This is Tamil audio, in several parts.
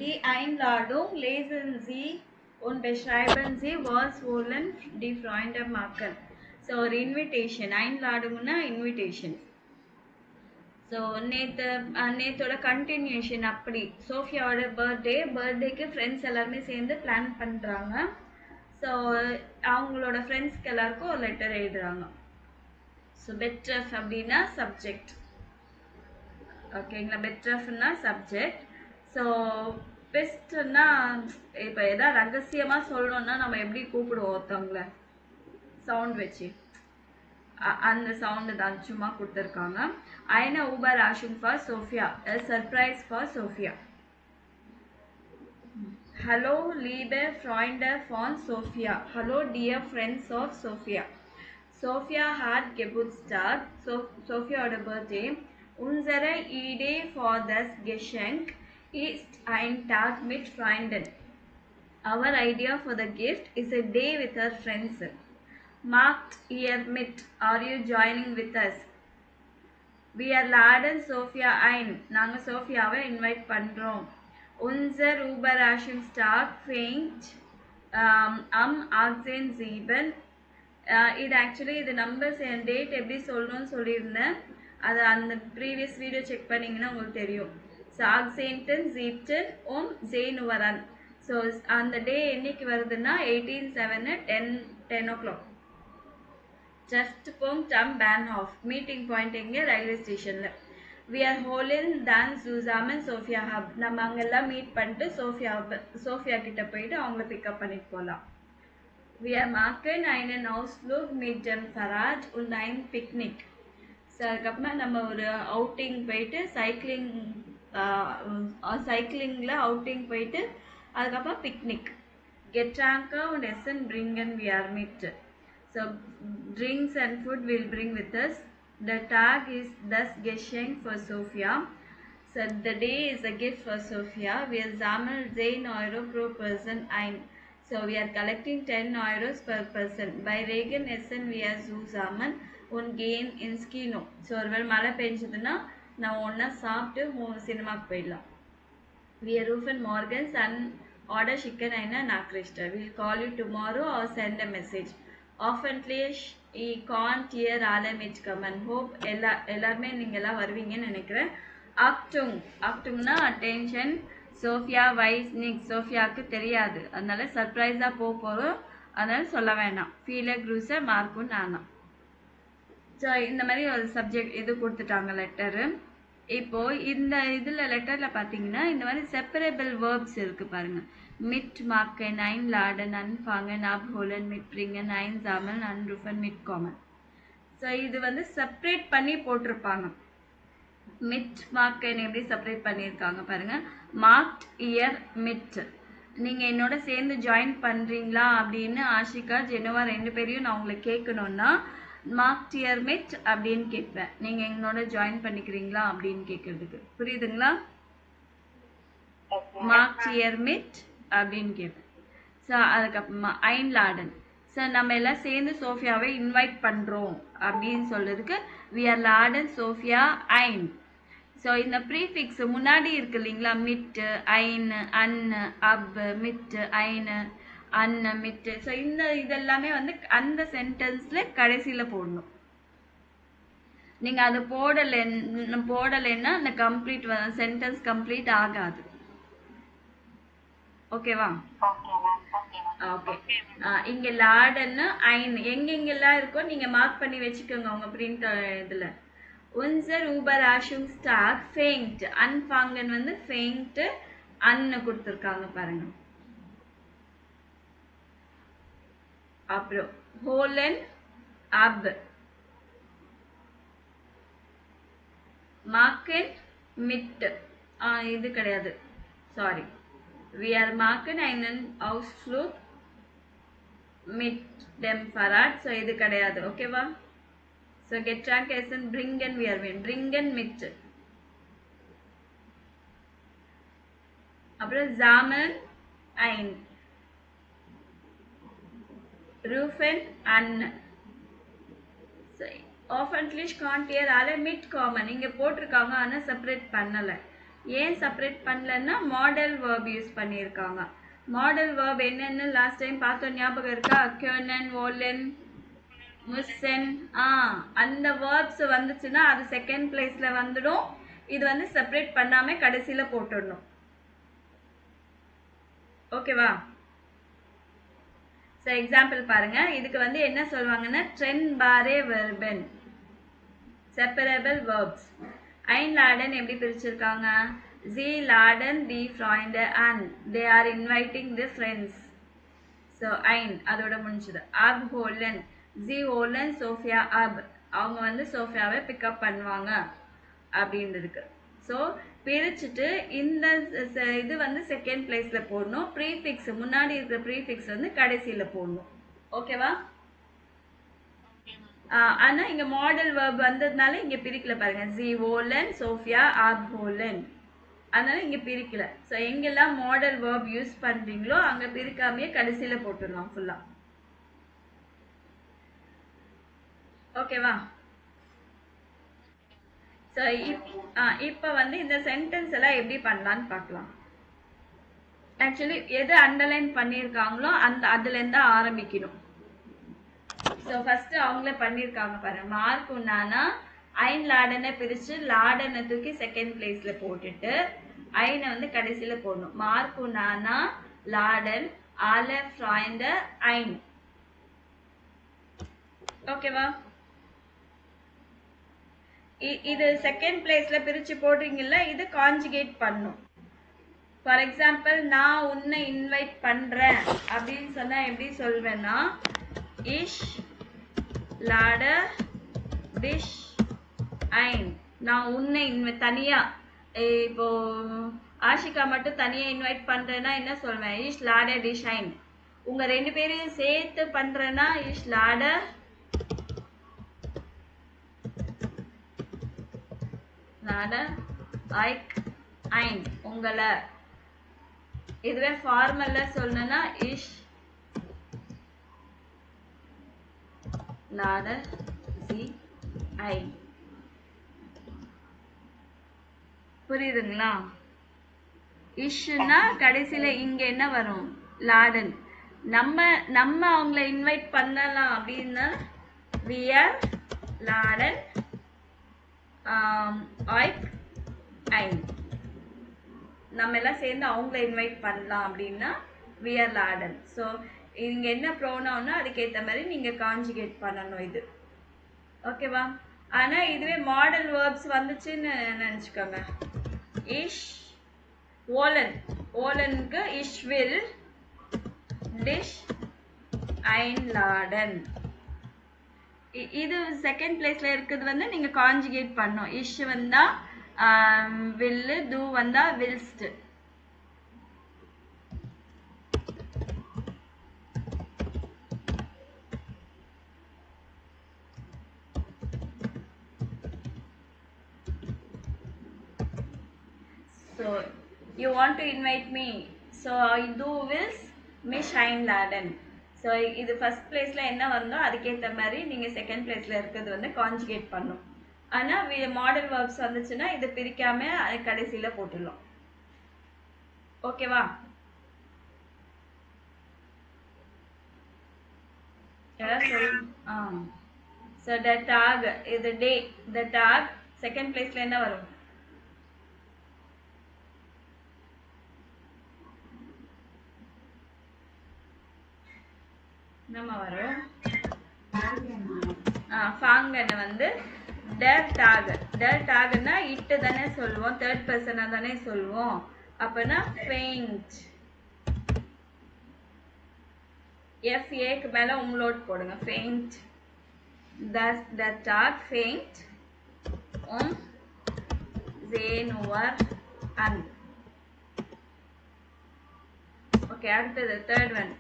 Die Einladung lesen Sie und beschreiben Sie, was wollen die Freunde machen. So ஒரு invitation, Einladungனா invitation. ஸோ நேத்தோட கண்டினியூஷன் அப்படி சோஃபியாவோட பர்த்டேக்கு ஃப்ரெண்ட்ஸ் எல்லாருமே சேர்ந்து பிளான் பண்ணுறாங்க. ஸோ அவங்களோட ஃப்ரெண்ட்ஸ்க்கு எல்லாருக்கும் ஒரு லெட்டர் எழுதுறாங்க. ஸோ பெட்ரஃப் அப்படின்னா சப்ஜெக்ட், ஓகேங்களா? பெட்ரஃப்னா சப்ஜெக்ட். ஸோ பெஸ்ட்னா இப்போ எதாவது ரகசியமாக சொல்லணும்னா நம்ம எப்படி கூப்பிடுவோம் ஒருத்தவங்கள? சவுண்ட் வச்சு, அந்த சவுண்டு தான் சும்மா கொடுத்துருக்காங்க. Eine Überraschung für Sophia, a surprise for Sophia. Hallo liebe Freunde von Sophia, hallo dear friends of Sophia. Sophia hat Geburtstag, Sophia oder birthday. Unsere Idee für das Geschenk ist ein Tag mit Freunden. Our idea for the gift is a day with our friends. Macht ihr mit? Are you joining with us? We are laden Sophia ein. நாங்க சோஃபியாவை இன்வைட் பண்றோம். Unser Überraschungstag fängt am 18/7. இது ஆக்சுவலி இது நம்பர்ஸ் என் டேட் எப்படி சொல்லணும்னு சொல்லியிருந்தேன். அது அந்த ப்ரீவியஸ் வீடியோ செக் பண்ணிங்கன்னா உங்களுக்கு தெரியும். So 18/7 January. ஸோ அந்த டே என்னைக்கு வருதுன்னா 18/7 10 o'clock. Treffpunkt am Bahnhof. Meeting point எங்கே? ரயில்வே ஸ்டேஷனில். We are holding dann zusammen Sophia Hub. நம்ம அங்கெல்லாம் மீட் பண்ணிட்டு சோஃபியா கிட்ட போயிட்டு அவங்கள பிக்கப் பண்ணிட்டு போகலாம். We are machen einen Ausflug mit dem Fahrrad und ein Picknick. So அதுக்கப்புறமா நம்ம ஒரு அவுட்டிங் போயிட்டு சைக்கிளிங்கில் அவுட்டிங் போயிட்டு அதுக்கப்புறம் picnic. Getränke und Essen bringen wir mit. So drinks and food will bring with us. The tag is das Geschenk for Sophia. So the day is a gift for Sophia. Wir sammeln 10 Euro pro person ein. So we are collecting 10 euros per person. Bei Regen essen wir zusammen und gehen ins Kino. So ஒருவேளை மழை பெஞ்சதுன்னா நம்ம ஒன்றா சாப்பிட்டு சினிமாக்கு போயிடலாம். Wir rufen morgens an order schicken eine Nachricht. We'll call you tomorrow or send a message. Hoffentlich I can't hear alle mitkommen. Hope எல்லாருமே நீங்கள்லாம் வருவீங்கன்னு நினைக்கிறேன். Achtung attention. சோஃபியா வைஸ் நிக். சோஃபியாவுக்கு தெரியாது, அதனால சர்ப்ரைஸாக போகிறோம், அதனால சொல்ல வேண்டாம். ஃபீல க்ரூஸை மார்க்கும் நானா. ஸோ இந்த மாதிரி ஒரு சப்ஜெக்ட் இது கொடுத்துட்டாங்க லெட்டரு. இப்போது இந்த இதில் லெட்டரில் பார்த்தீங்கன்னா இந்த மாதிரி செப்பரேபிள் வேர்ப்ஸ் இருக்குது பாருங்கள். மிட் மாக்கன், ஐன் லாடன், அன்ஃபாங்கன், அப்ஹோலன், மிட் பிரிங்கன், ஐன் ஜாமன், அன்ருஃபன், மிட் காமன். ஸோ இது வந்து செப்பரேட் பண்ணி போட்டிருப்பாங்க. மிட் மார்க்கன் எப்படி செப்பரேட் பண்ணியிருக்காங்க பாருங்கள். Marked year mid. நீங்கள் என்னோட சேர்ந்து ஜாயின் பண்ணுறீங்களா அப்படின்னு ஆஷிகா ஜெனோவா 2 பேரையும் நான் உங்களை கேட்கணுன்னா மார்க்ட் இயர் மிட் அப்படின்னு கேட்பேன். நீங்கள் என்னோட ஜாயின் பண்ணிக்கிறீங்களா அப்படின்னு கேட்குறதுக்கு. புரியுதுங்களா? மார்க்ட் இயர் மிட் அப்படின்னு கேட்பேன். ஸோ அதுக்கப்புறமா ஐன் லாடன். ஸோ நம்ம எல்லாம் சேர்ந்து சோஃபியாவை இன்வைட் பண்ணுறோம் அப்படின்னு சொல்கிறதுக்கு வி ஆர் லாடன் சோஃபியா ஐன். ஸோ இந்த ப்ரீஃபிக்ஸ் முன்னாடி இருக்கு இல்லைங்களா? மிட்டு, ஐனு, அன்னு, அப், மிட்டு, ஐனு, அன்னு, மிட்டு. ஸோ இதெல்லாமே வந்து அந்த சென்டென்ஸில் கடைசியில் போடணும். நீங்கள் அது போடலைன்னா அந்த கம்ப்ளீட் சென்டென்ஸ் கம்ப்ளீட் ஆகாது. ஓகேவா? ஓகே. இங்கே லாடன்னு ஐன் எங்கெங்கெல்லாம் இருக்கோ நீங்கள் மார்க் பண்ணி வச்சுக்கோங்க உங்கள் பிரிண்ட் இதில். Unser Überraschungstag fängt. Anfangen வந்து fängt அன்னு கொடுத்துருக்காங்க பாருங்க. அப்புறம் holen ab, machen mit. இது கிடையாது, sorry. We are machen einen Ausflug mit dem Fahrrad. So இது கிடையாது, ஓகேவா? So Getränke essen bringen wir mit. Bringen mit. அப்புறம் sammeln ein, rufen an. Hoffentlich can't hear alle mitkommen. இங்கே போட்டிருக்காங்க ஆனால் செப்பரேட் பண்ணலை. ஏன் செப்பரேட் பண்ணலன்னா மாடல் வேர்ப் யூஸ் பண்ணியிருக்காங்க. மாடல் வேர்ப் என்னன்னு லாஸ்ட் டைம் பார்த்தோம், ஞாபகம் இருக்கா? können, wollen, müssen. அந்த வேர்ப்ஸ் வந்துச்சுன்னா அது செகண்ட் பிளேஸ்ல வந்துடும். இது வந்து செப்பரேட் பண்ணாம கடைசியில போட்டுடணும். ஓகேவா? ஸோ எக்ஸாம்பிள் பாருங்க. இதுக்கு வந்து என்ன சொல்லுவாங்கன்னா trennbare verben, separable verbs. einladen எப்படி பிரிச்சிருக்காங்க? sie laden die Freunde an, they are inviting the friends. So ein அதோட முடிஞ்சது. abholen, sie holen Sophia ab, அவங்க வந்து சோஃபியாவை பிக்கப் பண்ணுவாங்க அப்படின்றதுக்கு. ஸோ பிரிச்சுட்டு இந்த இது வந்து செகண்ட் பிளேஸ்ல போடணும். ப்ரீஃபிக்ஸ் முன்னாடி இருக்கிற ப்ரீஃபிக்ஸ் வந்து கடைசியில போடணும். ஓகேவா? ஆனா இங்க மாடல் வேர்ப் வந்ததுனால இங்க பிரிக்கல பாருங்க. sie holen Sophia abholen, அதனால இங்க பிரிக்கல. ஸோ எங்கெல்லாம் மாடல் வேர்ப் யூஸ் பண்றீங்களோ அங்க பிரிக்காமையே கடைசியில போட்டுடலாம் ஃபுல்லா. ஓகேவா? ஸோ இப்போ வந்து இந்த சென்டென்ஸ் எல்லாம் எப்படி பண்ணலான்னு பார்க்கலாம். ஆக்சுவலி எது அண்டர்லைன் பண்ணியிருக்காங்களோ அதுலேருந்து ஆரம்பிக்கணும். ஸோ ஃபர்ஸ்ட் அவங்களே பண்ணியிருக்காங்க பாருங்க. மார்க் உன்னானா einladen பிரிச்சு லாடனை தூக்கி செகண்ட் பிளேஸ்ல போட்டுட்டு ஐனை வந்து கடைசியில போடணும். மார்க் உன்னானா லாடன் alle Freunde ein. ஓகேவா? இது செகண்ட் பிளேஸ்ல பிரிச்சு போடுறீங்கல்ல, இது கான்ஜுகேட் பண்ணும். ஃபார் எக்ஸாம்பிள் நான் உன்னை இன்வைட் பண்றேன் அப்படின்னு சொன்னா எப்படி சொல்வேன்னா ich lade dich ein. நான் உன்னை தனியா, இப்போ ஆஷிகா மட்டும் தனியா இன்வைட் பண்றேன்னா என்ன சொல்வேன்? ich lade dich ein. உங்க ரெண்டு பேரையும் சேர்த்து பண்றேன்னா ich lade euch ein, உங்களை. இதுவே ஃபார்மல்ல சொல்லணும்னா ich lade sie ein. புரியுதுங்களா? இஷ்னா கடைசியில இங்க என்ன வரும்? லாடன். நம்ம அவங்கள இன்வைட் பண்ணலாம் அப்படின்னா wir laden euch ein. நம்ம எல்லாம் சேர்ந்து அவங்கள இன்வைட் பண்ணலாம் அப்படின்னா wir laden. ஸோ இங்க என்ன ப்ரோனவுன்னா அதுக்கேற்ற மாதிரி நீங்க கான்ஜுகேட் பண்ணணும் இது. ஓகேவா? ஆனா இதுவே மாடல் வேர்ப்ஸ் வந்துச்சுன்னு நினைச்சுக்கோங்க. ich wollen, wollenக்கு ich will dich einladen. இது செகண்ட் பிளேஸ்ல இருக்குது வந்து நீங்க கான்ஜுகேட் பண்ணணும். ich வந்தா will, do வந்தா willst. So you want to invite me, so du willst mich einladen. So இது ஃபர்ஸ்ட் பிளேஸ்ல என்ன வந்தோ அதுக்கேற்ற மாதிரி நீங்க செகண்ட் பிளேஸ்ல இருக்கிறது வந்து கான்ஜுகேட் பண்ணும். ஆனா மாடல் வேர்ப்ஸ் வந்துச்சுன்னா இது பிரிக்காம கடைசியில போட்டுடலாம். ஓகேவா? ஸோ the tag, இது டே, the tag செகண்ட் பிளேஸ்ல என்ன வரும்? நம்ம வரும் ஃபாங்கன்னு வந்து der tag. der tagனா இட்டு தானே சொல்லுவோம், தேர்ட் பர்சனா தானே சொல்லுவோம். அப்பனா faint, fa மேல உம்லோட் போடுங்க. faint, der tag faint Januar an. Okay, அடுத்தது third one.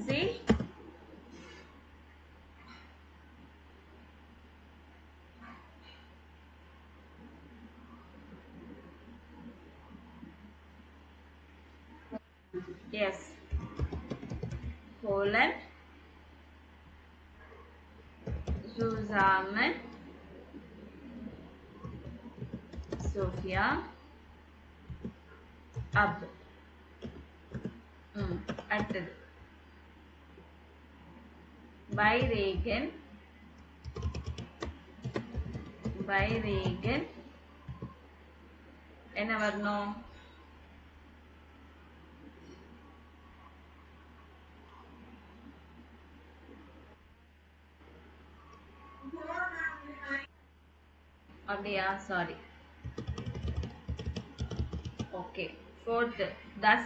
see yes, Poland zusammen Sophia ab. அடுத்தது by Reagan என்ன வரணும்? அப்படியா? Sorry. Okay. Fourth thus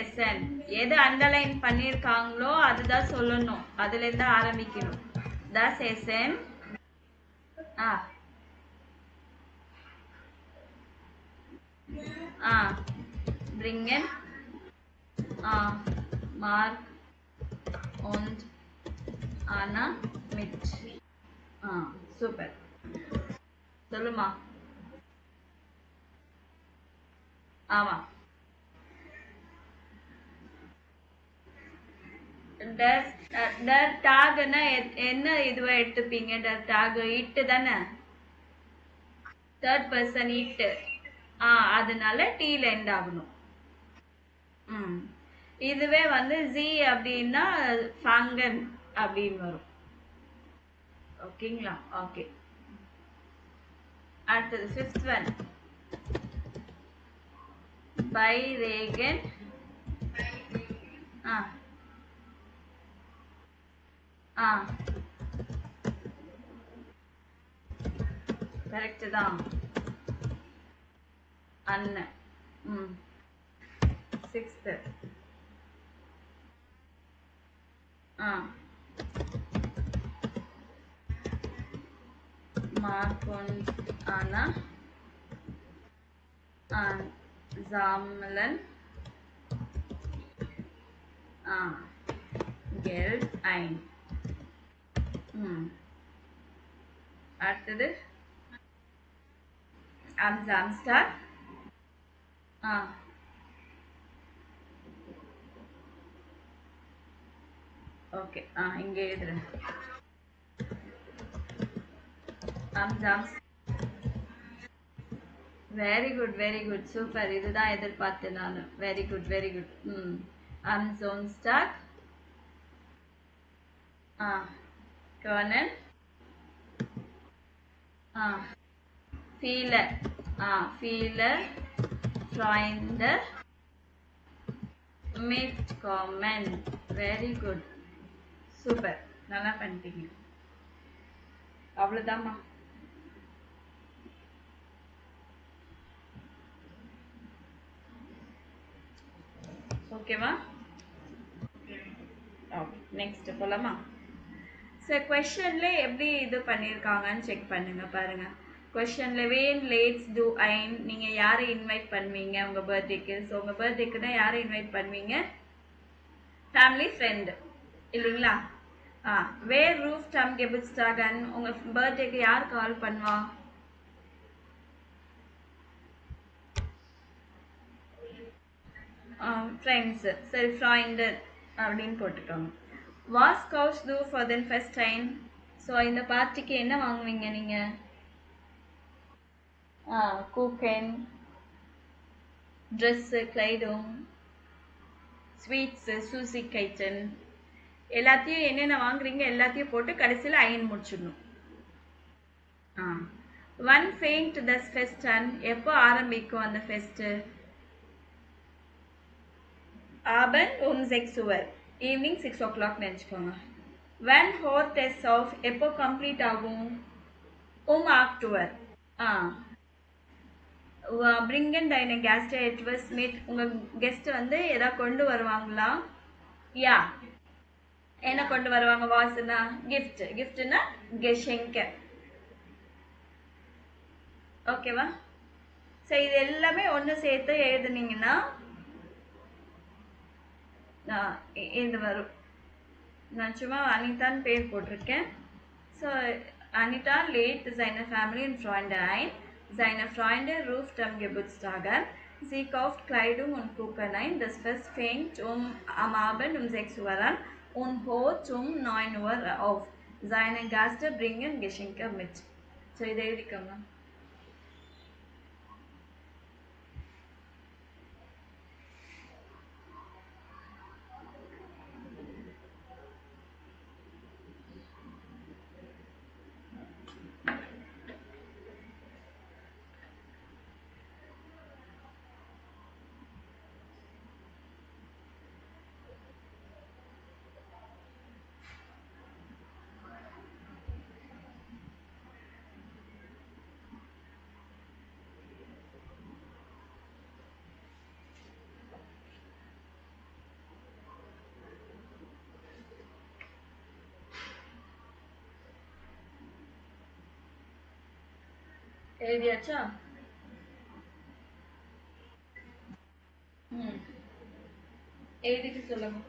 SN எது அண்டர்லைன் பண்ணியிருக்காங்களோ அதுதான் சொல்லணும். அதுல இருந்து ஆரம்பிக்கணும். thus SN bringen Mark und Anna mit. Super. சொல்லுமா. ஆமா. டாக்னா என்ன இதுவா எடுத்துப்பீங்க? டாக் இட்டு தானே, தேர்ட் பர்சன் இட்டு. அதனால டீல எண்ட் ஆகணும். இதுவே வந்து ஜி அப்படின்னா ஃபங்கன் அப்படின்னு வரும். ஓகேங்களா? ஓகே. அடுத்தது ஃபிஃப்த் ஒன் பை ரேகன். கரெக்ட் தான். அண்ணன். Sixth Mark und Anna sammeln Geld ein. அடுத்தது am Samstag. ஓகே. இங்க எழுதுறேன். Very good super. இதுதான் எதிர்பார்த்தேன் நான். Very good. am Sonntag können viele Freunde mitkommen. Very good. Super. நல்லா பண்ணிட்டீங்க. அவ்வளவுதாம்மா. ஓகேவா? ஓகே. நெக்ஸ்ட் போலாமா? சார் கொஸ்டின்ல எப்படி இது பண்ணியிருக்காங்கன்னு செக் பண்ணுங்க. பாருங்க, கொஸ்டின்ல வேன் லேட்ஸ் டூ ஐன். நீங்க யாரை இன்வைட் பண்ணுவீங்க உங்க பர்த்டேக்கு? ஸோ உங்க பர்த்டேக்குன்னா யாரை இன்வைட் பண்ணுவீங்க? ஃபேமிலி ஃப்ரெண்ட் இல்லைங்களா? வேர் ரூஃப் டம் கெபுட்ஸ்டாகன். உங்க பர்த்டேக்கு யார் கால் பண்ணுவா? ஃப்ரெண்ட்ஸ். சரி, ஃப்ரெண்டு அப்படின்னு போட்டுக்கோங்க. வாஸ் கவுஸ் டூ ஃபார் தென் ஃபர்ஸ்ட் டைம். ஸோ இந்த பார்ட்டிக்கு என்ன வாங்குவீங்க நீங்க? கூக்கன், ட்ரெஸ்ஸு, கிளைடும், ஸ்வீட்ஸு, சூசி கைட்டன், எல்லாத்தையும் என்னென்ன வாங்குறீங்க எல்லாத்தையும் போட்டு கடைசியில் அயன் முடிச்சிடணும். ஒன் ஃபெயிண்ட் தஸ் ஃபெஸ்டன். எப்போ ஆரம்பிக்கும் அந்த ஃபெஸ்ட்டு? ஆபன் 6 Uhr. ஈவினிங் 6 o'clock நினச்சிக்கோங்க. when hot is off. எப்போ கம்ப்ளீட் ஆகும்? 8 Uhr. bringen deine Gäste etwas mit. உங்க கெஸ்ட் வந்து ஏதாவது கொண்டு வருவாங்களா? யா. என்ன கொண்டு வருவாங்க? வாசனா கிஃப்ட். கிஃப்ட்னா கெஷெங்க. ஓகேவா? ஸோ இது எல்லாமே ஒன்று சேர்த்து எழுதுனீங்கன்னா இது வரும். நான் சும்மா அனிதான்னு பேர் போட்டிருக்கேன். So Anita lädt seine Family in Freunde ein. Seine Freunde ruft am Geburtstag. Sie kauft Kleidung und Kuchen ein. Das Fest fängt am Abend 6 Uhr an und hört 9 Uhr auf. Seine Gäste bringen Geschenke mit. So இதை எழுதிக்கோங்க. எழுதியாச்சா? ம், எழுதிட்டு சொல்லுங்க.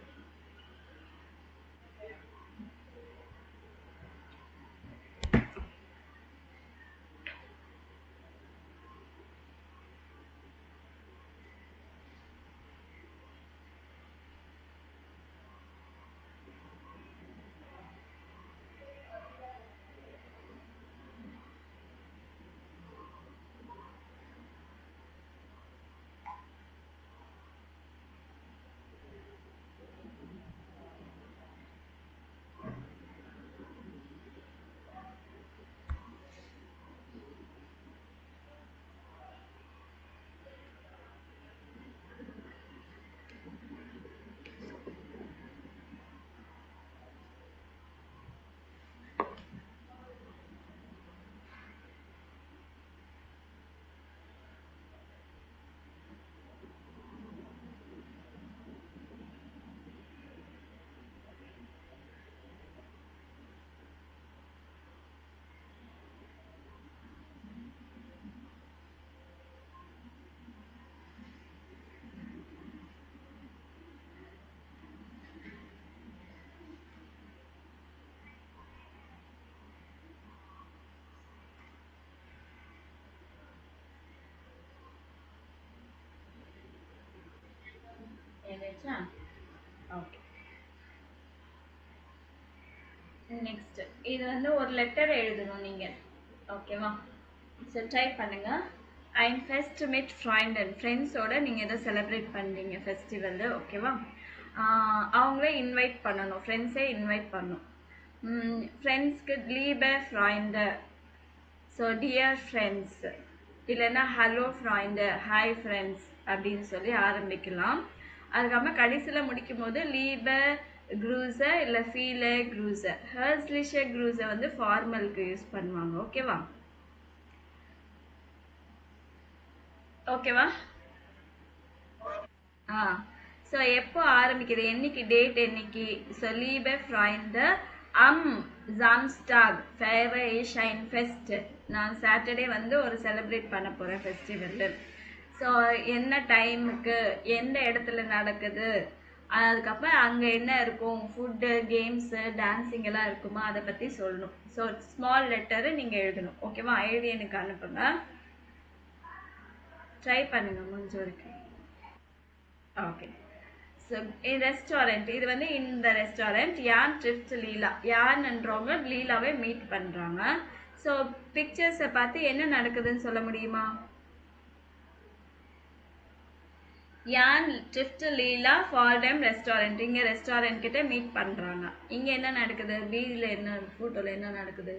எழுதியாச்சா? ஓகே. நெக்ஸ்ட் இது வந்து ஒரு லெட்டர் எழுதணும் நீங்க. ஓகேவா? ஸோ டைப் பண்ணுங்க. ஐம் ஃபெஸ்ட் மிட் ஃப்ரெண்ட் அண்ட் ஃப்ரெண்ட்ஸோட நீங்கள் எதை செலிப்ரேட் பண்ணுறீங்க ஃபெஸ்டிவலு, ஓகேவா? அவங்களே இன்வைட் பண்ணணும், ஃப்ரெண்ட்ஸே இன்வைட் பண்ணணும். ஃப்ரெண்ட்ஸ்க்கு லீபே ஃப்ரெண்டு, ஸோ டியர் ஃப்ரெண்ட்ஸ், இல்லைன்னா ஹலோ ஃப்ரெண்டு, ஹாய் ஃப்ரெண்ட்ஸ் அப்படின்னு சொல்லி ஆரம்பிக்கலாம். அதுக்கப்புறம் கடைசியில் முடிக்கும் போது லீபே க்ரூஸை இல்லை ஃபீலே க்ரூஸை, ஹர்ஸ்லிஷே க்ரூஸை வந்து ஃபார்மலுக்கு யூஸ் பண்ணுவாங்க. ஓகேவா? ஓகேவா? ஆ, ஸோ எப்போ ஆரம்பிக்குது, என்னைக்கு டேட் என்னைக்கு? ஸோ லீபே ஃப்ரைண்டு அம் ஜாம்ஸ்டாக் ஃபேவ ஷைன் ஃபெஸ்ட், நான் சாட்டர்டே வந்து ஒரு செலிப்ரேட் பண்ண போகிறேன் ஃபெஸ்டிவல்லு. ஸோ என்ன டைமுக்கு, எந்த இடத்துல நடக்குது, அதுக்கப்புறம் அங்கே என்ன இருக்கும், ஃபுட்டு, கேம்ஸு, டான்ஸிங் எல்லாம் இருக்குமா, அதை பற்றி சொல்லணும். ஸோ ஸ்மால் லெட்டரு நீங்கள் எழுதணும். ஓகேவா? எழுதி எனக்கு அனுப்புங்க. ட்ரை பண்ணுங்க முடிஞ்ச வரைக்கும். ஓகே. ஸோ ரெஸ்டாரண்ட், இது வந்து இந்த ரெஸ்டாரண்ட் யான் ட்ரிப்ட் லீலா, யான்ன்றவங்க லீலாவே மீட் பண்ணுறாங்க. ஸோ பிக்சர்ஸை பார்த்து என்ன நடக்குதுன்னு சொல்ல முடியுமா? யான் drift Leela for time restaurant, இங்கே ரெஸ்டாரண்ட் கிட்ட மீட் பண்ணுறாங்க. இங்கே என்ன நடக்குது, பியில் என்ன, ஃபோட்டோவில் என்ன நடக்குது?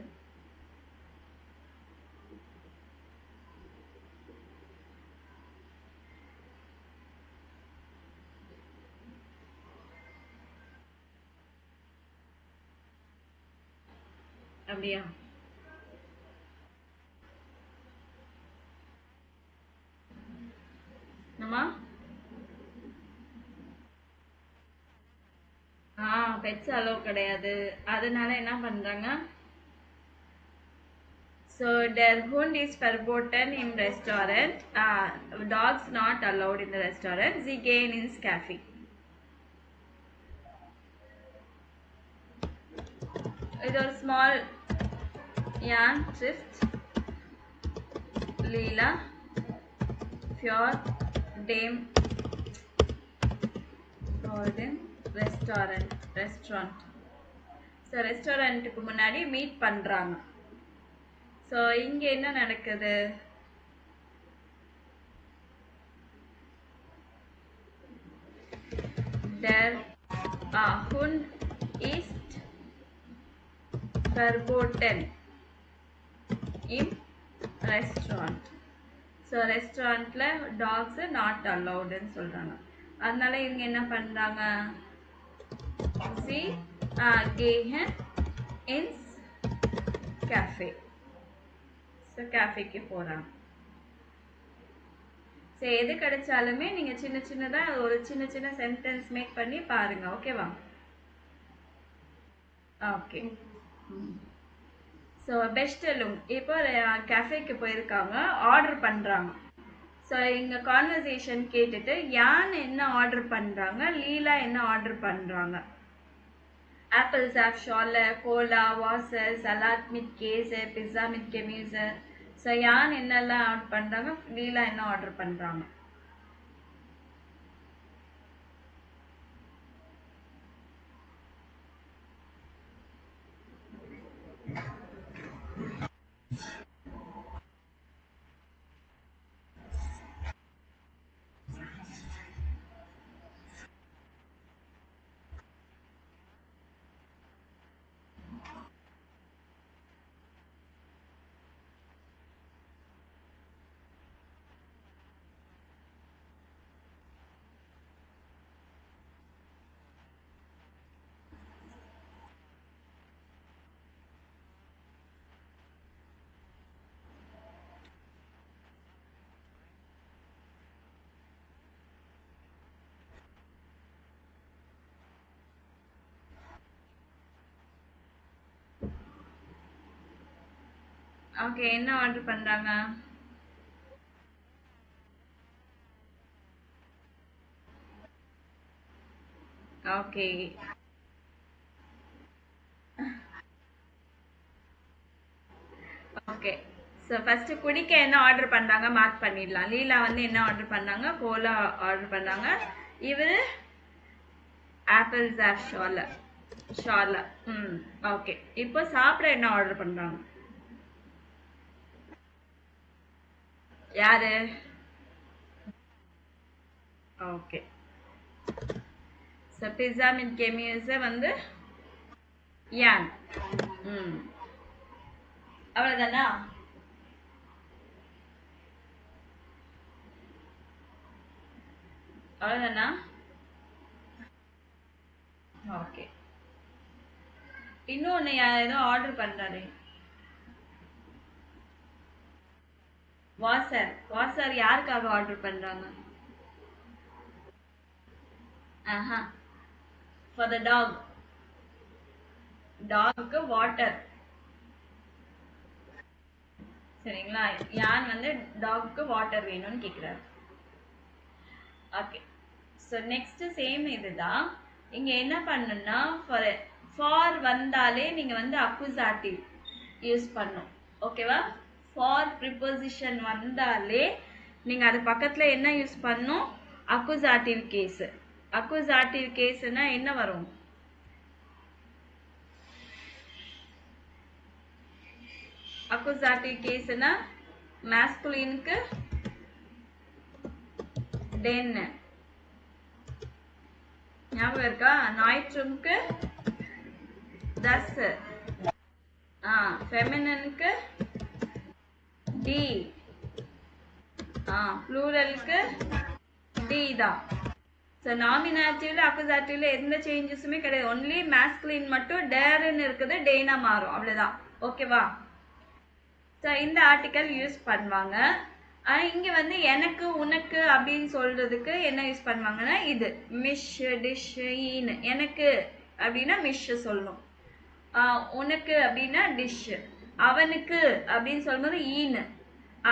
அப்படியா? நம்ம பெட்ஸ் அலோவ் கிடையாது, அதனால என்ன பண்ணுறாங்க, so their hund is verboten in restaurant. Dogs not allowed in the restaurant. Sie gehen ins cafe. இது ஒரு ஸ்மால் யான் ட்ரிஃப்ட் லீலா ஃபியோர் டேம் ரெஸ்டாரண்ட். ஸோ ரெஸ்டாரண்ட்டுக்கு முன்னாடி மீட் பண்ணுறாங்க. ஸோ இங்க என்ன நடக்குது? Der Hund ist verboten im restaurant. So ரெஸ்டாரண்ட்ல டாக்ஸ் நாட் அலௌடுன்னு சொல்றாங்க. அதனால இவங்க என்ன பண்றாங்க? Sie gehen ins cafe. So கேஃபேக்கு போறாங்க. ஸோ எது கிடைச்சாலுமே நீங்க சின்ன சின்னதா ஒரு சின்ன சின்ன சென்டென்ஸ் மேக் பண்ணி பாருங்க. ஓகேவா? ஓகே. ஸோ பெஸ்டலும் இப்போ கேஃபேக்கு போயிருக்காங்க, ஆர்டர் பண்றாங்க. ஸோ இங்க கான்வர்சேஷன் கேட்டுட்டு யான் என்ன ஆர்டர் பண்றாங்க, லீலா என்ன ஆர்டர் பண்றாங்க? ஆப்பிள் சாப் ஷால, கோலா, வாசர், சலாட் மிட் கேஸ், பிஸ்ஸா மிட் கெமியூஸ். ஸோ யான் என்னெல்லாம் ஆர்டர் பண்றாங்க, லீலா என்ன ஆர்டர் பண்றாங்க? ஓகே, என்ன ஆர்டர் பண்றாங்க? ஓகே. ஓகே. ஸோ ஃபர்ஸ்ட் குடிக்க என்ன ஆர்டர் பண்றாங்க மார்க் பண்ணிடலாம். லீலா வந்து என்ன ஆர்டர் பண்ணாங்க? கோலா ஆர்டர் பண்ணாங்க. இவரு ஆப்பிள் ஜாப் ஷால ஷால. ஓகே. இப்போ சாப்பிட என்ன ஆர்டர் பண்றாங்க? யாரு? ஓகே. ஸோ பிஸ்ஸா மிட் கெமியூஸ் வந்து யான். அவ்வளவுதானா? அவ்வளவுதானா? ஓகே. இன்னொன்னு ஏதோ ஆர்டர் பண்றாரு. வாசர். வாசர் யாருக்காக ஆர்டர் பண்றாங்க? ஆஹா. For the dog. டாக்கு வாட்டர். சரிங்களா? யான் வந்து டாக்கு வாட்டர் வேணும்னு கேக்குறாரு. ஓகே. ஸோ நெக்ஸ்ட் சேம் இதுதான். இங்க என்ன பண்ணணும்னா ஃபார் வந்தாலே நீங்க வந்து அக்குசாட்டிவ் யூஸ் பண்ணும். ஓகேவா? ஃபார் ப்ரிப்போசிஷன் வந்தாலே நீங்க அது பக்கத்துல என்ன யூஸ் பண்ணும்? அக்குசாட்டிவ் கேஸ். அக்குசாட்டிவ் கேஸ்னா என்ன வரும்? அக்குசாட்டிவ் கேஸ்னா மாஸ்குலினுக்கு டென். ஞாபகம் இருக்கா? நாய்ட்ரம்க்கு தஸ். ஃபெமினனுக்கு டி. ப்ளூரலுக்கு டி தான். ஸோ நாமினாட்டிவ்ல அக்குசாட்டிவ்ல எந்த சேஞ்சஸுமே கிடையாது. ஒன்லி மாஸ்குலின் மட்டும் டேர்னு இருக்குது, டேனா மாறும். அவ்வளவுதான். ஓகேவா? ஸோ இந்த ஆர்டிக்கல் யூஸ் பண்ணுவாங்க. இங்க வந்து எனக்கு உனக்கு அப்படின்னு சொல்றதுக்கு என்ன யூஸ் பண்ணுவாங்கன்னா இது மிஷ் டிஷ் ஈன். எனக்கு அப்படின்னா மிஷ் சொல்லணும். உனக்கு அப்படின்னா டிஷ். அவனுக்கு அப்படின்னு சொல்லும்போது ஈன்.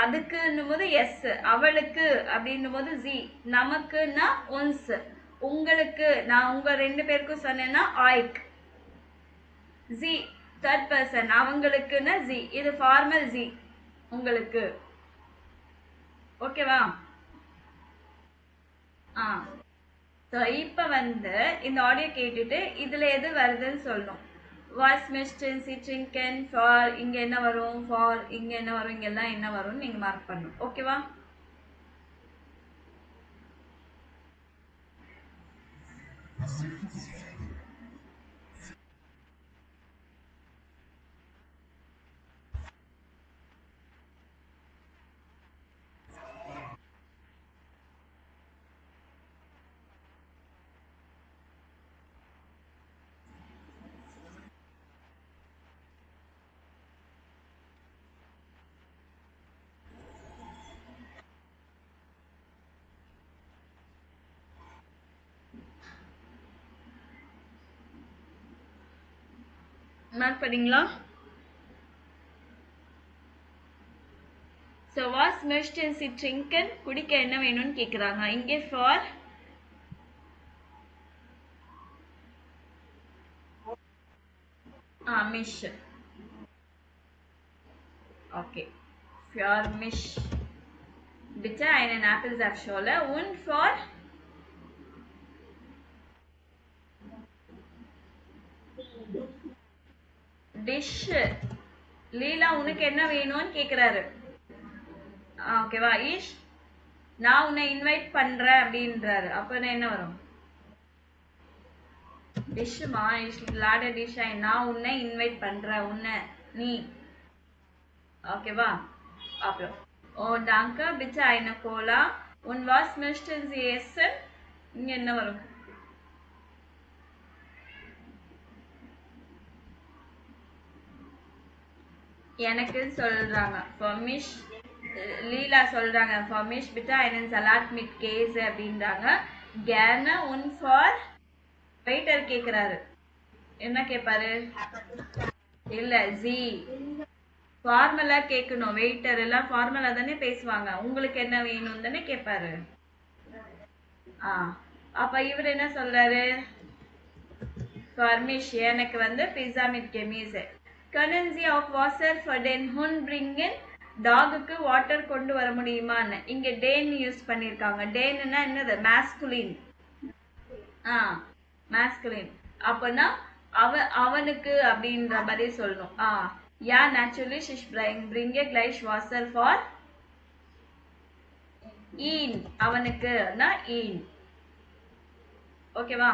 அதுக்குன்னும் போது எஸ். அவளுக்கு அப்படின்னும் போது ஜி. நமக்குன்னா ஒன்ஸ். உங்களுக்கு நான் உங்க ரெண்டு பேருக்கும் சொன்னேன்னா ஆய்க். ஜி தேர்ட் பர்சன். அவங்களுக்குன்னா ஜி. இது ஃபார்மல் ஜி. உங்களுக்கு. ஓகேவா? ஸோ இப்போ வந்து இந்த ஆடியோ கேட்டுட்டு இதுல எது வருதுன்னு சொல்லணும். was möchten Sie trinken for இங்க என்ன வரும் for இங்க என்ன வரும் இங்க எல்லாம் என்ன வரும் நீங்க மார்க் பண்ணணும் ஓகேவா மார்க் பண்ணீங்களா So was möchten Sie trinken குடிக்க என்ன வேணும்னு கேக்குறாங்க இங்கே for மிஷ் okay für mich bitte einen Apfelsaftschorle und for டிஷ் லீலா உனக்கு என்ன வேணும்னு கேக்குறாரு ஓகேவா ஈஷ் நான் உன்னை இன்வைட் பண்றேன் அப்படின்றாரு அப்ப என்ன வரும் டிஷ்மா ஈஷ் லாட டிஷ் நான் உன்னை இன்வைட் பண்றேன் உன்னை நீ ஓகேவா அப்புறம் ஓ danke bitte eine cola und was möchten Sie essen இங்க என்ன வரும் எனக்கு சொல்றாங்க for mich லீலா சொல்றாங்க for mich bitte einen Salat mit Käse அப்படின்றாங்க gerne und for வெயிட்டர் கேக்குறாரு என்ன கேட்பாரு இல்ல ஜி ஃபார்மலா கேட்கணும் வெயிட்டர் எல்லாம் ஃபார்மலா தானே பேசுவாங்க உங்களுக்கு என்ன வேணும் தானே கேட்பாரு அப்ப இவர் என்ன சொல்றாரு for mich எனக்கு வந்து pizza mit Gemüse können Sie auch Wasser für den Hund bringen டாகுக்கு வாட்டர் கொண்டு வர முடியுமான்னு இங்க டேன் யூஸ் பண்ணிருக்காங்க டேன்னா என்னது மாஸ்குலின் மாஸ்குலின் அப்பனா அவனுக்கு அப்படின்ற மாதிரி சொல்லணும் ja natürlich ich bringe gleich Wasser for ihn அவனுக்குனா ihn ஓகேவா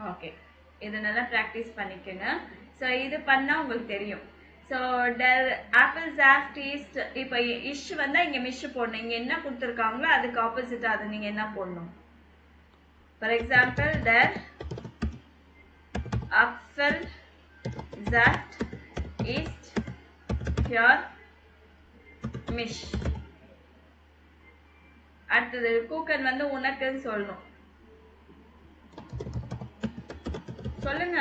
ஓகே இது நல்லா பிராக்டிஸ் பண்ணிக்கங்க சோ இது பண்ணா உங்களுக்கு தெரியும் சோ der Apfelsaft ist இப்போ ish வந்தா இங்க mish போடணும் இங்க என்ன கொடுத்திருக்காங்களோ அதுக்கு ஆப்போசிட்டா அது நீங்க என்ன போடணும் for example der Apfelsaft ist für mich அடுத்தது கூக்கன் வந்து உனக்குன்னு சொல்லணும் சொல்லுங்க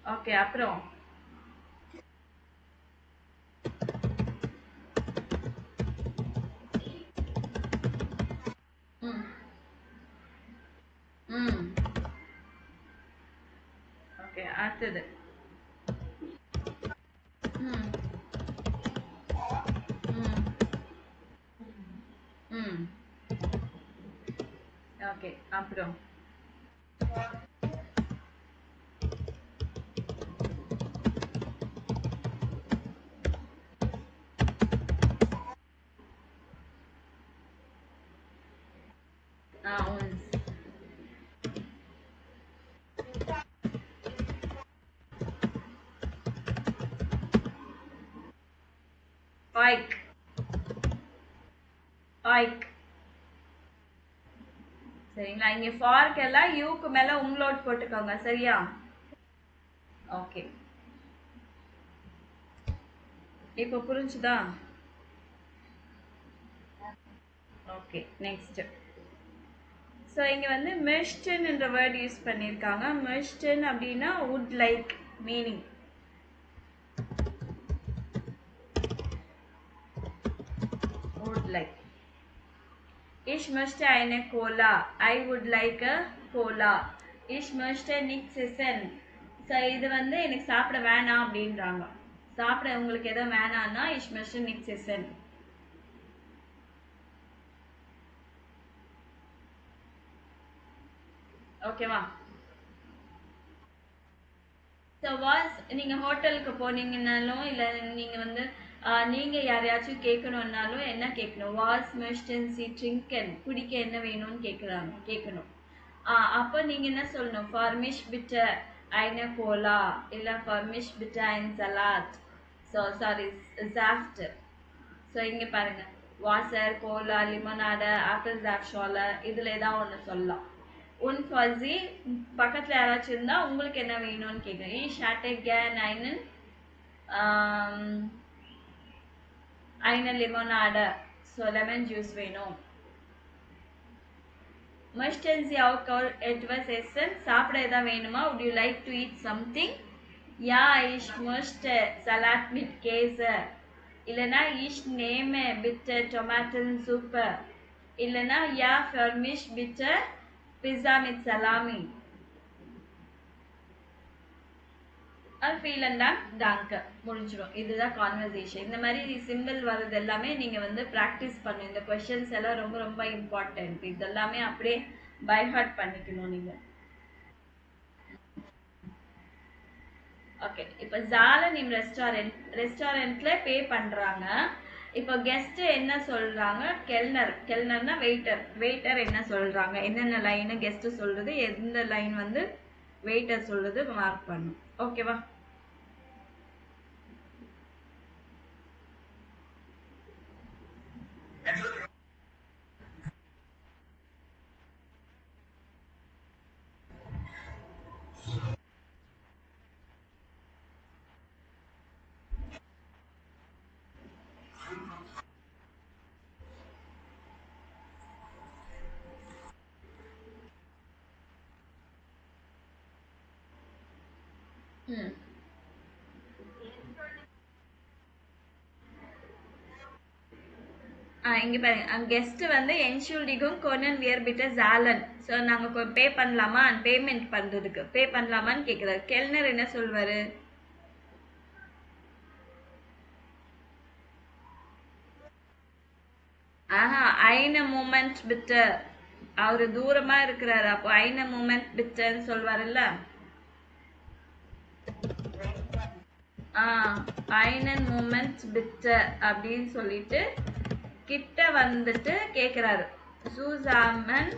ஓகே அப்புறம் ஓகே அடுத்தது ஓகே அப்புறம் சரிங்களா இங்க ஃபார்க் எல்லாம் யூக்கு மேல உங்களோட் போட்டுக்கோங்க சரியா ஓகே இப்போ புரிஞ்சுதா ஓகே நெக்ஸ்ட் சோ இங்க வந்து möchten என்ற வேர்ட் யூஸ் பண்ணிருக்காங்க möchten அப்படினா would like meaning would like Ich möchte eine Cola. I would like a Cola. Ich möchte nichts essen. So இது வந்து எனக்கு சாப்பிட வேணாம் அப்படின்றாங்க சாப்பிட உங்களுக்கு எதுவும் வேணாம்னா ich möchte nichts essen. ஓகேவா? ஸோ வாஸ் நீங்க ஹோட்டலுக்கு போனீங்கன்னாலும் இல்ல நீங்க வந்து நீங்க யாரையாச்சும் கேட்கணும்னாலும் என்ன கேட்கணும்? Was möchten Sie trinken? குடிக்க என்ன வேணும்னு கேட்கணும். அப்போ நீங்க என்ன சொல்லணும்? For mich bitte eine Cola இல்ல for mich bitte ein Salat. So sorry Saft. So இங்க பாருங்க வாட்டர், கோலா, லிமனாடை, ஆப்பிள் ஜாப்ஷால இதுல ஏதாவது ஒண்ணு சொல்லலாம். உன் ஃபஸி பக்கத்துல யாராச்சும் இருந்தா உங்களுக்கு என்ன வேணும்னு கேட்குறேன். Ich hätte gern eine Limonade. So lemon juice வேணும். Möchten Sie auch etwas essen? சாப்பிட ஏதாவது வேணுமா? Would you like to eat something? Ja, ich möchte Salat mit Käse. இல்லனா ich nehme bitte Tomatensuppe. இல்லனா ja, für mich bitte Pizza mit Salami. vielen Dank, danke. முடிஞ்சிடும். இதுதான் கான்வர்சேஷன். இந்த மாதிரி சிம்பிள் வர்றது எல்லாமே நீங்க வந்து பிராக்டிஸ் பண்ணணும். இந்த கொஸ்டின்ஸ் எல்லாம் ரொம்ப ரொம்ப இம்பார்ட்டன்ட். இதெல்லாமே அப்படியே பை ஹார்ட் பண்ணிக்கணும் நீங்க. ஓகே, இப்போ ஜாலனிம் ரெஸ்டாரண்ட்ல பே பண்றாங்க. இப்போ கெஸ்ட் என்ன சொல்றாங்க? கெல்னர்னா வெயிட்டர் என்ன சொல்றாங்க? என்னென்ன லைன் கெஸ்ட் சொல்றது, எந்த லைன் வந்து வெயிட்டர் சொல்றது மார்க் பண்ணும். ஓகேவா? இங்க பாருங்க, கெஸ்ட் வந்து என்ஷூல்டிகும் கோனன் வியர் பிட்ட ஜாலன். ஸோ நாங்க பே பண்ணலாமா? பேமெண்ட் பண்றதுக்கு பே பண்ணலாமான்னு கேக்குறாரு. கெல்னர் என்ன சொல்வாரு? ஐன மூமெண்ட் பிட்ட. அவரு தூரமா இருக்கிறாரு. அப்போ ஐன மூமெண்ட் பிட்டன்னு சொல்வாருல்ல. ஐனன் மூமெண்ட் பிட்ட அப்படின்னு சொல்லிட்டு கிட்ட வந்துட்டு கேக்குறாரு. சூசாமன்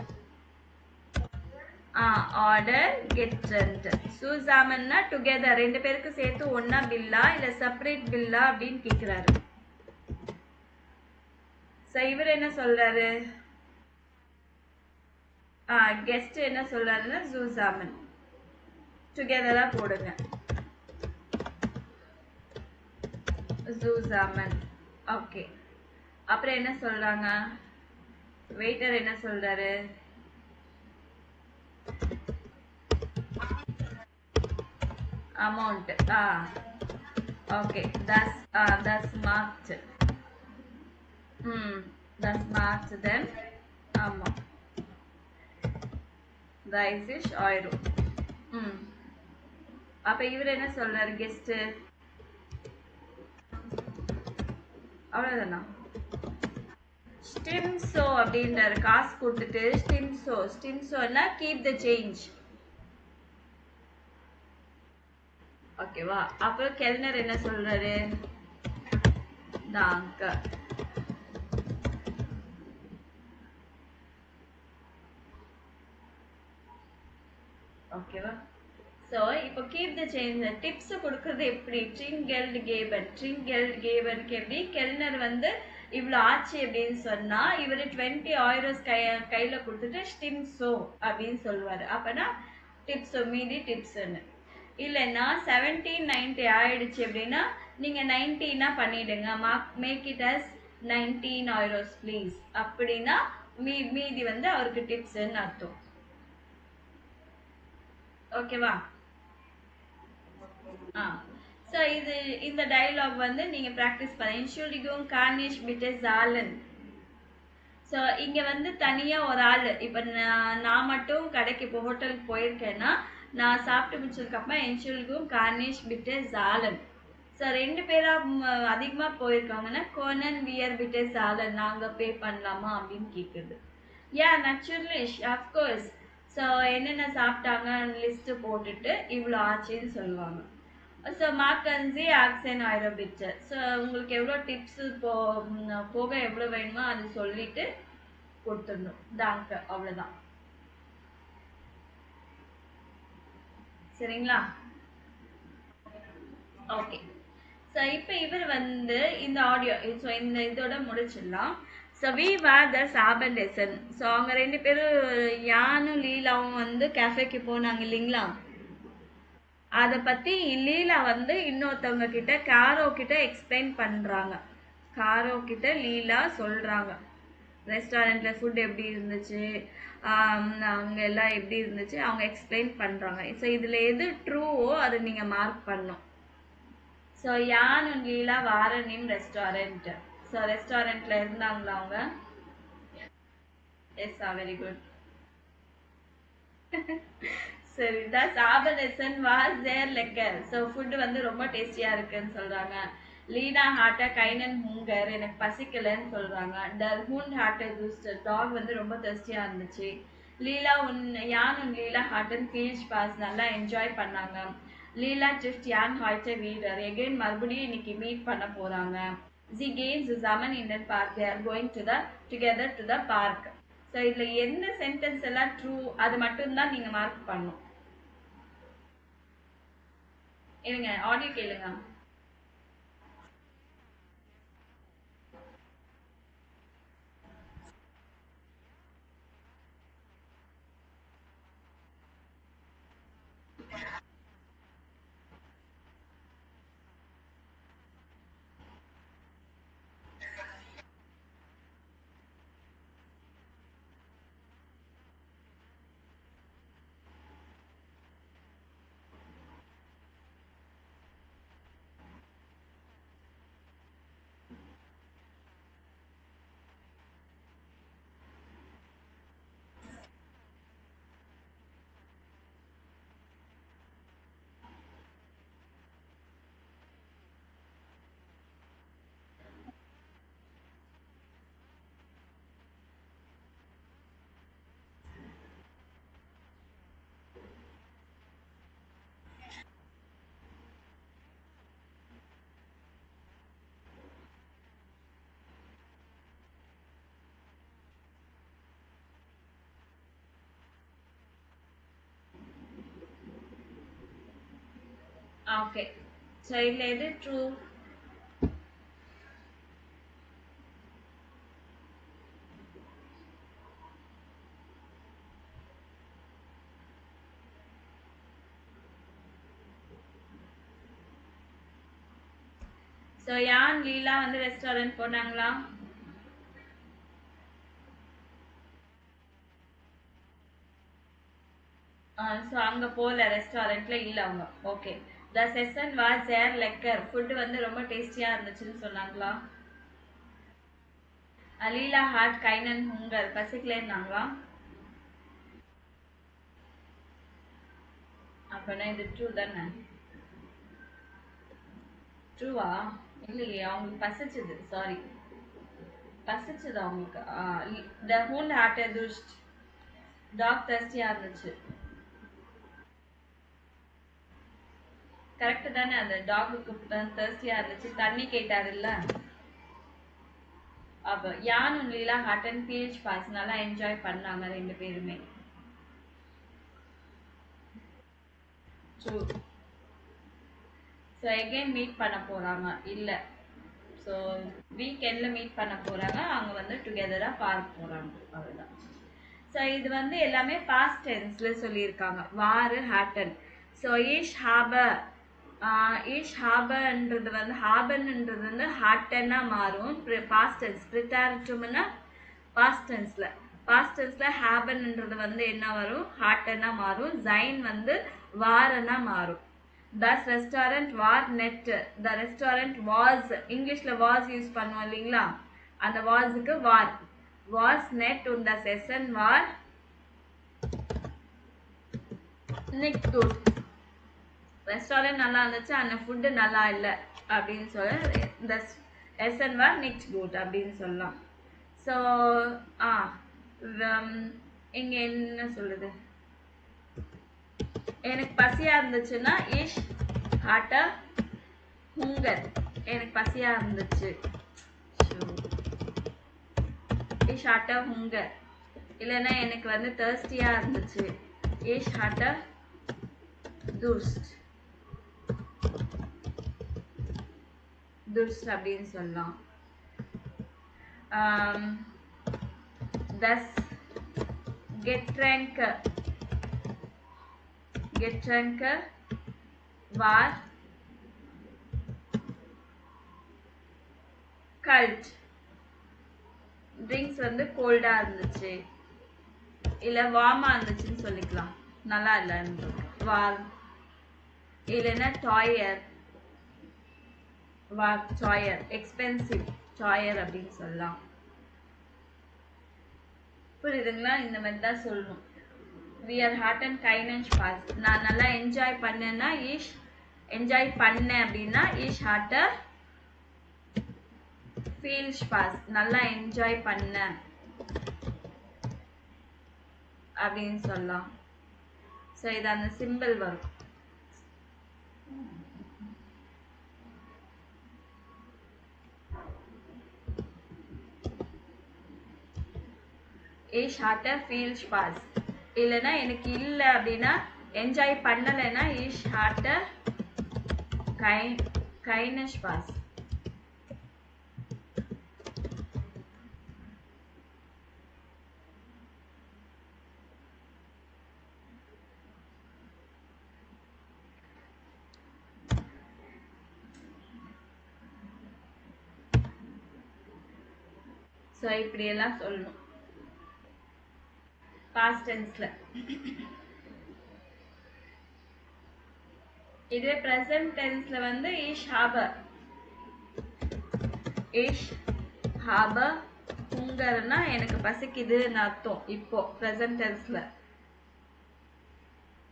ஆர்டர் கெட்ரண்ட். சூசாமன்னா டுகெதர், ரெண்டு பேருக்கு சேர்த்து ஒன்னா பில்லா இல்ல செப்பரேட் பில்லா அப்படின்னு கேக்குறாரு. இவர் என்ன சொல்றாரு? கெஸ்ட் என்ன சொல்றாருன்னா சூசாமன். டுகெதரா போடுங்க. சூசாமன். ஓகே, அப்புறம் என்ன சொல்றாங்க? வெயிட்டர் என்ன சொல்றாரு? Amount. Okay, das marked. das marked then. ஆமா, 30 euro. அப்ப இவர் என்ன சொல்றாரு? கெஸ்ட் அவ்வளவுதானா? ஸ்டிம்சோ அப்படின்றாரு. காசு கொடுத்துட்டு ஸ்டிம்சோன்னா கீப் த சேஞ்ச். ஓகேவா? அப்புறம் கெல்னர் என்ன சொல்றாரு? தாங்க. ஓகேவா? ஸோ இப்போ கீப் த சேஞ்ச் டிப்ஸ் கொடுக்கறது எப்படி? ட்ரிங்கெல்ட் கேபனுக்கு எப்படி? கெல்னர் வந்து இவ்வளோ ஆச்சு அப்படின்னு சொன்னா இவர் 20 euros கையில கொடுத்துட்டு ஸ்டிம்சோ அப்படின்னு சொல்லுவாரு. அப்பனா டிப்ஸோ மீதி டிப்ஸ்ன்னு. இல்லைன்னா 1790 ஆயிடுச்சு அப்படின்னா நீங்க 19 பண்ணிடுங்க. Make it as 19 euros please அப்படின்னா மீதி வந்து அவருக்கு டிப்ஸ்ன்னு அர்த்தம். ஓகேவா? ஸோ இந்த டயலாக் வந்து நீங்க ப்ராக்டிஸ் பண்ண. இன்ஷூல்டிகும் கார்னிஷ் பிட்டே ஜாலன். ஸோ இங்க வந்து தனியா ஒரு ஆள், இப்போ நான் மட்டும் கடைக்கு இப்போ ஹோட்டலுக்கு போயிருக்கேன்னா நான் சாப்பிட்டு முடிச்சதுக்கு அப்புறம் இன்ஷூல்டிகும் கார்னிஷ் பிட்டே ஜாலன். ஸோ 2 பேரா அதிகமா போயிருக்காங்கன்னா கோனன் வியர் விட்டு சாலன் நாங்க பே பண்ணலாமா அப்படின்னு கேக்குது. யா நச்சுரலிஷ் அஃப்கோர்ஸ். ஸோ என்னென்ன சாப்பிட்டாங்க லிஸ்ட் போட்டுட்டு இவ்வளோ ஆச்சுன்னு சொல்லுவாங்க. ஸோ மார்க்கன்சி ஆக்சன் ஆயிரோபிட்டு. ஸோ உங்களுக்கு எவ்வளோ டிப்ஸ் போக எவ்வளோ வேணுமோ அது சொல்லிட்டு கொடுத்துடணும். தாங்க அவ்வளோதான். சரிங்களா? ஓகே. ஸோ இப்போ இவர் வந்து இந்த ஆடியோ ஸோ இந்த இதோட முடிச்சிடலாம். ஸோ வி வேர் த சாபன் லெசன். ஸோ அவங்க 2 பேரும் யானும் லீலாவும் வந்து கேஃபேக்கு போனாங்க இல்லைங்களா? அதை பற்றி லீலா வந்து இன்னொருத்தவங்க கிட்ட காரோ கிட்ட எக்ஸ்பிளைன் பண்ணுறாங்க. காரோ கிட்ட லீலா சொல்கிறாங்க ரெஸ்டாரண்ட்டில் ஃபுட் எப்படி இருந்துச்சு, அவங்க எல்லாம் எப்படி இருந்துச்சு அவங்க எக்ஸ்பிளைன் பண்ணுறாங்க. ஸோ இதில் எது ட்ரூவோ அதை நீங்கள் மார்க் பண்ணணும். ஸோ யான் அண்ட் லீலா வாரனின் ரெஸ்டாரண்ட். ஸோ ரெஸ்டாரண்ட்டில் இருந்தாங்களா அவங்க? Yes very good. சரி தான் சாபனேசன் வாஸ் தேர் லெக்கர். ஸோ ஃபுட்டு வந்து ரொம்ப டேஸ்டியாக இருக்குன்னு சொல்கிறாங்க. லீனா ஹார்ட்டை கைனன் ஹூங்கர் எனக்கு பசிக்கலைன்னு சொல்கிறாங்க. டர் ஹூண்ட் ஹார்ட்டை ஜூஸ்டர் டாக் வந்து ரொம்ப டேஸ்டியாக இருந்துச்சு. லீலா யான் உன் லீலா ஹார்டன் ஃபீல்ஸ் பாஸ் நல்லா என்ஜாய் பண்ணாங்க. லீலா ஜஸ்ட் யான் ஹாய்ச்ச வீடர் எகெயின் மறுபடியும் இன்னைக்கு மீட் பண்ண போகிறாங்க. தி கேம் ஜுசாமன் இண்டன் பார்க் they are going together to the park. So இதில் என்ன சென்டென்ஸ் எல்லாம் ட்ரூ அது மட்டும்தான் நீங்கள் மார்க் பண்ணணும். இருங்க ஆடியோ கேளுங்க. ஓகே. ஸோ இதில் எது ட்ரூ? ஸோ யான் லீலா வந்து ரெஸ்டாரண்ட் போனாங்களா? ஸோ அங்கே போகல ரெஸ்டாரண்ட்டில் இல்லை அவங்க. ஓகே. த செஷன் வாஸ் தேர் லெக்கர் ஃபுட்டு வந்து ரொம்ப டேஸ்டியாக இருந்துச்சுன்னு சொன்னாங்களா? லீலா ஹார்ட் கைனன் ஹுங்கர் பசிக்கலைன்னாங்களா? அப்போனா இது ட்ரூ தானே? ட்ரூவா? இல்லையே அவங்களுக்கு பசிச்சுது. சாரி பசிச்சுது அவங்களுக்கு. த ஹூண்ட் ஹார்ட் எ துஷ்ட் டாக் டஸ்டியாக இருந்துச்சு. கரெக்டு தானே? அந்த டாகுக்கு டர்ஸ்டியாக இருந்துச்சு தண்ணி கேட்டார் இல்லை? அப்போ யான் லீலா ஹார்ட் அண்ட் பீச் பாஸ் நல்லா என்ஜாய் பண்ணாங்க 2 பேருமே. ட்ரூ. ஸோ எகெயின் மீட் பண்ண போகிறாங்க இல்லை? ஸோ வீக்கெண்டில் மீட் பண்ண போகிறாங்க. அவங்க வந்து டுகெதராக பார்க் போகிறாங்க. அவ்வளோதான். ஸோ இது வந்து எல்லாமே பாஸ்ட் டென்ஸில் சொல்லியிருக்காங்க. வாரு ஹாட்டன். ஸோ ஈஷ் ஹாபர்ன்றது வந்து ஹாபன்ன்றது வந்து ஹாட்டனாக மாறும். பாஸ்ட் டென்ஸ் ப்ரிட்டாரிட்டம்னா பாஸ்ட் டென்ஸில். பாஸ்ட் டென்ஸில் ஹாபன்ன்றது வந்து என்ன வரும்? ஹாட்டனாக மாறும். ஜைன் வந்து வாரனா மாறும். தஸ் ரெஸ்டாரண்ட் வார் நெட். த ரெஸ்டாரண்ட் வாஸ் இங்கிலீஷில் வாஸ் யூஸ் பண்ணுவோம் இல்லைங்களா? அந்த வாஸுக்கு வார். வாஸ் நெட் உன் த செஷன் வார் நிக் குட். ரெஸ்டாரண்ட் நல்லா இருந்துச்சு அந்த ஃபுட்டு நல்லா இல்லை அப்படின்னு சொல்ல இந்த எஸ்என் வார் நிட் குட் அப்படின்னு சொல்லலாம். ஸோ இங்கே என்ன சொல்லுது, எனக்கு பசியா இருந்துச்சுன்னா இஷ் ஹாட்ட ஹுங்கர். எனக்கு பசியா இருந்துச்சு இஷ் ஹாட்ட ஹுங்கர். இல்லைன்னா எனக்கு வந்து தர்ஸ்டியா இருந்துச்சு இஷ் ஹாட்ட துர்ஸ்ட் துர்ஸ்ட் அப்படின்னு சொல்லலாம். das Getränk war kalt. Drinks வந்து கோல்டா இருந்துச்சு இல்ல வார்மா இருந்துச்சுன்னு சொல்லிக்கலாம். நல்லா இல்லை வார்ம். இல்லைன்னா டாயர் வார் டாயர் எக்ஸ்பென்சிவ் டாயர் அப்படின்னு சொல்லலாம். புரியுதுங்களா? இந்த மாதிரி தான் சொல்லணும். we are hot and kind and spaß. நான் நல்லா என்ஜாய் பண்ணேன்னா இஷ் என்ஜாய் பண்ணேன் அப்படின்னா இஷ் ஹாட்ட ஃபீல் ஸ்பாஸ். நல்லா என்ஜாய் பண்ணேன் அப்படின்னு சொல்லலாம். ஸோ இது அந்த சிம்பிள் வரும். இஷ் ஹாட்ட ஃபீல் ஸ்பாஸ். இல்லைன்னா எனக்கு இல்லை அப்படின்னா என்ஜாய் பண்ணலைன்னா இஷ் ஹாட்ட கைன ஸ்பாஸ். ஸோ இப்படியெல்லாம் சொல்லணும் பாஸ்ட் டென்ஸ்ல. இதே பிரசன்ட் டென்ஸ்ல வந்து இஷ் ஹாபர் ஹுங்கர்னா எனக்கு பசிக்குதுன்னு அர்த்தம் இப்போ பிரசன்ட் டென்ஸ்ல.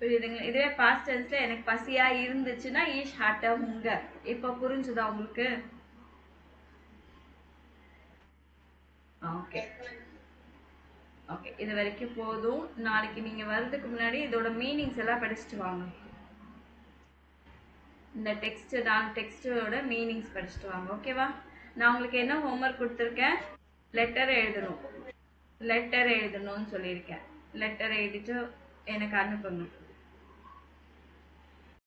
புரியுதுங்களா? இதுவே பாஸ்ட் டென்ஸ்ல எனக்கு பசியா இருந்துச்சுன்னா இஷ் ஹாட்ட ஹுங்கர். இப்போ புரிஞ்சுதா உங்களுக்கு? ஓகே ஓகே, இது வரைக்கும் போதும். நாளைக்கு நீங்க வர்றதுக்கு முன்னாடி இதோட மீனிங்ஸ் எல்லாம் படிச்சுட்டு வாங்க. இந்த டெக்ஸ்ட் 4 டெக்ஸ்டோட மீனிங்ஸ் படிச்சுட்டு வாங்க. ஓகேவா? நான் உங்களுக்கு என்ன ஹோம்ஒர்க் கொடுத்துருக்கேன்? லெட்டர் எழுதணும்னு சொல்லியிருக்கேன். லெட்டர் எழுதிட்டு எனக்கு அனுப்பணும்.